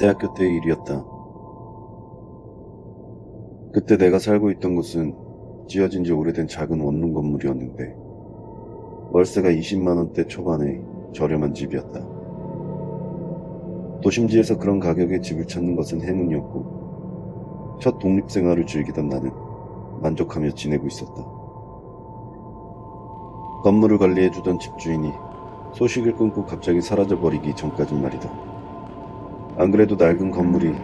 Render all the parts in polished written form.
대학교 때의 일이었다. 그때 내가 살고 있던 곳은 지어진 지 오래된 작은 원룸 건물이었는데 월세가 20만 원대 초반의 저렴한 집이었다. 도심지에서 그런 가격의 집을 찾는 것은 행운이었고 첫 독립생활을 즐기던 나는 만족하며 지내고 있었다. 건물을 관리해주던 집주인이 소식을 끊고 갑자기 사라져버리기 전까진 말이다. 안 그래도 낡은 건물이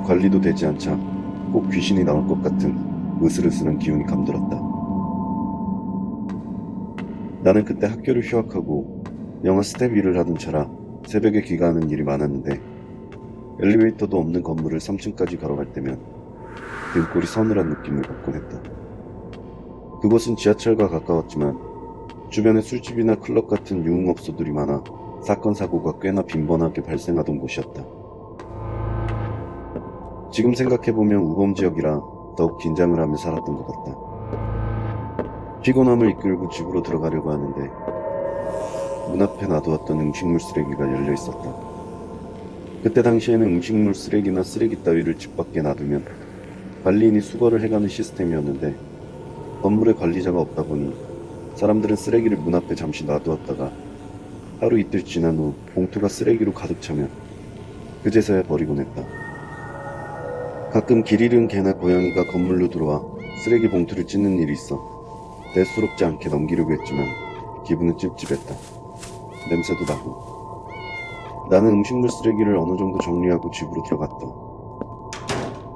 관리도 되지 않자 꼭 귀신이 나올 것 같은 으슬으슬한 기운이 감돌았다. 나는 그때 학교를 휴학하고 영화 스텝 일을 하던 차라 새벽에 귀가하는 일이 많았는데 엘리베이터도 없는 건물을 3층까지 걸어갈 때면 등골이 서늘한 느낌을 받곤 했다. 그곳은 지하철과 가까웠지만 주변에 술집이나 클럽 같은 유흥업소들이 많아 사건 사고가 꽤나 빈번하게 발생하던 곳이었다. 지금 생각해보면 우범지역이라 더욱 긴장을 하며 살았던 것 같다. 피곤함을 이끌고 집으로 들어가려고 하는데 문 앞에 놔두었던 음식물 쓰레기가 열려 있었다. 그때 당시에는 음식물 쓰레기나 쓰레기 따위를 집 밖에 놔두면 관리인이 수거를 해가는 시스템이었는데 건물에 관리자가 없다 보니 사람들은 쓰레기를 문 앞에 잠시 놔두었다가 하루 이틀 지난 후 봉투가 쓰레기로 가득 차면 그제서야 버리곤 했다. 가끔 길 잃은 개나 고양이가 건물로 들어와 쓰레기 봉투를 찢는 일이 있어 대수롭지 않게 넘기려고 했지만 기분은 찝찝했다. 냄새도 나고. 나는 음식물 쓰레기를 어느 정도 정리하고 집으로 들어갔다.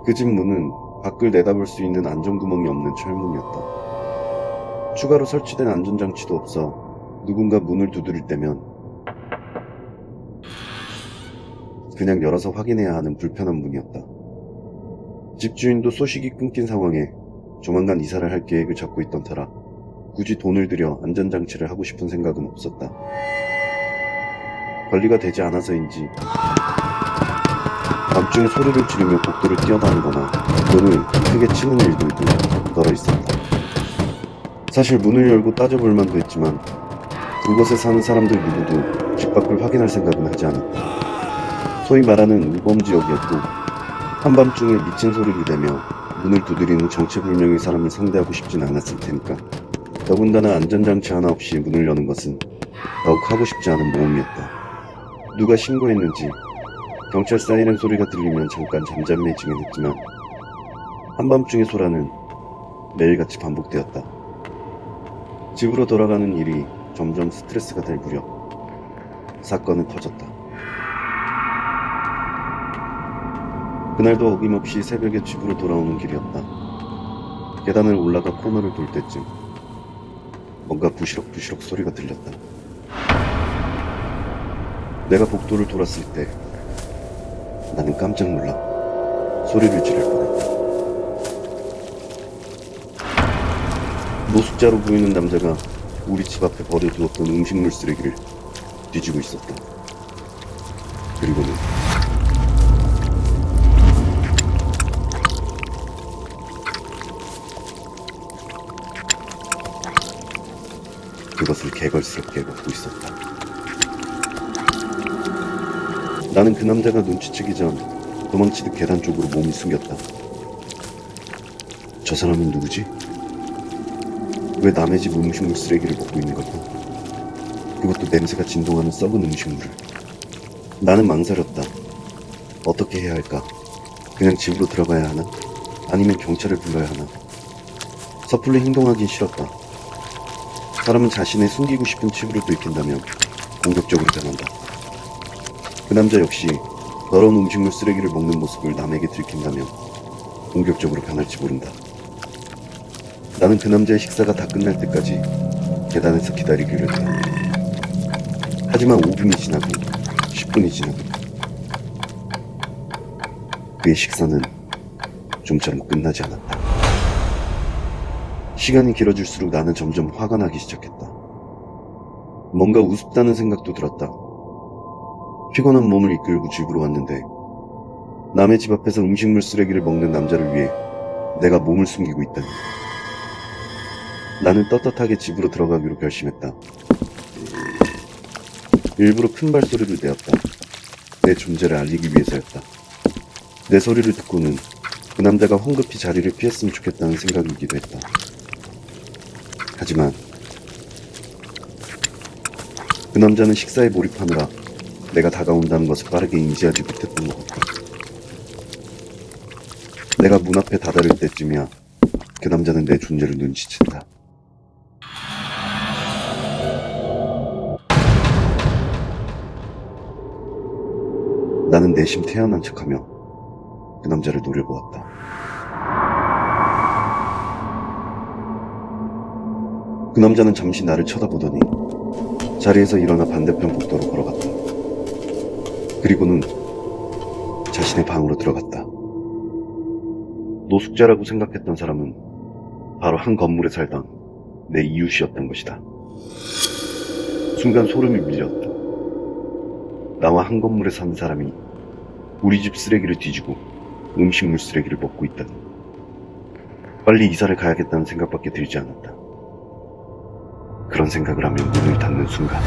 그 집 문은 밖을 내다볼 수 있는 안전구멍이 없는 철문이었다. 추가로 설치된 안전장치도 없어 누군가 문을 두드릴 때면 그냥 열어서 확인해야 하는 불편한 문이었다. 집주인도 소식이 끊긴 상황에 조만간 이사를 할 계획을 잡고 있던 터라 굳이 돈을 들여 안전장치를 하고 싶은 생각은 없었다. 관리가 되지 않아서인지 밤중에 소리를 지르며 복도를 뛰어다니거나 문을 크게 치는 일들도 널어 있었다. 사실 문을 열고 따져볼 만도 했지만 그곳에 사는 사람들 누구도 집 밖을 확인할 생각은 하지 않았다. 소위 말하는 우범지역이었고 한밤중에 미친 소리를 내며 문을 두드리는 정체불명의 사람을 상대하고 싶진 않았을 테니까. 더군다나 안전장치 하나 없이 문을 여는 것은 더욱 하고 싶지 않은 모험이었다. 누가 신고했는지 경찰 사이렌 소리가 들리면 잠깐 잠잠해지긴 했지만 한밤중의 소란은 매일같이 반복되었다. 집으로 돌아가는 일이 점점 스트레스가 될 무렵 사건은 터졌다. 그날도 어김없이 새벽에 집으로 돌아오는 길이었다. 계단을 올라가 코너를 돌 때쯤 뭔가 부시럭부시럭 소리가 들렸다. 내가 복도를 돌았을 때 나는 깜짝 놀라 소리를 지를 뻔했다. 노숙자로 보이는 남자가 우리 집 앞에 버려두었던 음식물 쓰레기를 뒤지고 있었다. 그리고는 그것을 개걸스럽게 먹고 있었다. 나는 그 남자가 눈치채기 전 도망치듯 계단 쪽으로 몸을 숨겼다. 저 사람은 누구지? 왜 남의 집 음식물 쓰레기를 먹고 있는 걸까? 그것도 냄새가 진동하는 썩은 음식물을. 나는 망설였다. 어떻게 해야 할까? 그냥 집으로 들어가야 하나? 아니면 경찰을 불러야 하나? 섣불리 행동하긴 싫었다. 사람은 자신의 숨기고 싶은 치부를 들킨다면 공격적으로 변한다. 그 남자 역시 더러운 음식물 쓰레기를 먹는 모습을 남에게 들킨다면 공격적으로 변할지 모른다. 나는 그 남자의 식사가 다 끝날 때까지 계단에서 기다리기로 했다. 하지만 5분이 지나고 10분이 지나고 그의 식사는 좀처럼 끝나지 않았다. 시간이 길어질수록 나는 점점 화가 나기 시작했다. 뭔가 우습다는 생각도 들었다. 피곤한 몸을 이끌고 집으로 왔는데 남의 집 앞에서 음식물 쓰레기를 먹는 남자를 위해 내가 몸을 숨기고 있다니. 나는 떳떳하게 집으로 들어가기로 결심했다. 일부러 큰 발소리를 내었다. 내 존재를 알리기 위해서였다. 내 소리를 듣고는 그 남자가 황급히 자리를 피했으면 좋겠다는 생각이기도 했다. 하지만 그 남자는 식사에 몰입하느라 내가 다가온다는 것을 빠르게 인지하지 못했던 것 같다. 내가 문 앞에 다다를 때쯤이야 그 남자는 내 존재를 눈치챘다. 나는 내심 태연한 척하며 그 남자를 노려보았다. 그 남자는 잠시 나를 쳐다보더니 자리에서 일어나 반대편 복도로 걸어갔다. 그리고는 자신의 방으로 들어갔다. 노숙자라고 생각했던 사람은 바로 한 건물에 살던 내 이웃이었던 것이다. 순간 소름이 밀렸다. 나와 한 건물에 사는 사람이 우리 집 쓰레기를 뒤지고 음식물 쓰레기를 먹고 있다니. 빨리 이사를 가야겠다는 생각밖에 들지 않았다. 그런 생각을 하며 문을 닫는 순간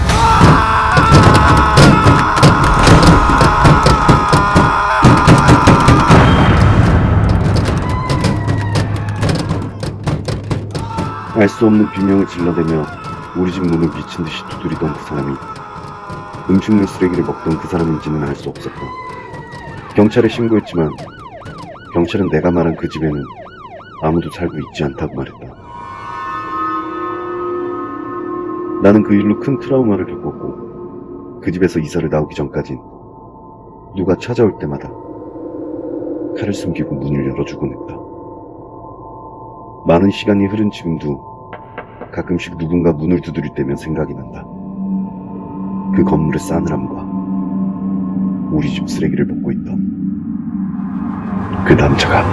알 수 없는 비명을 질러대며 우리 집 문을 미친 듯이 두드리던 그 사람이 음식물 쓰레기를 먹던 그 사람인지는 알 수 없었다. 경찰에 신고했지만 경찰은 내가 말한 그 집에는 아무도 살고 있지 않다고 말했다. 나는 그 일로 큰 트라우마를 겪었고 그 집에서 이사를 나오기 전까진 누가 찾아올 때마다 칼을 숨기고 문을 열어주곤 했다. 많은 시간이 흐른 지금도 가끔씩 누군가 문을 두드릴 때면 생각이 난다. 그 건물의 싸늘함과 우리 집 쓰레기를 먹고 있던 그 남자가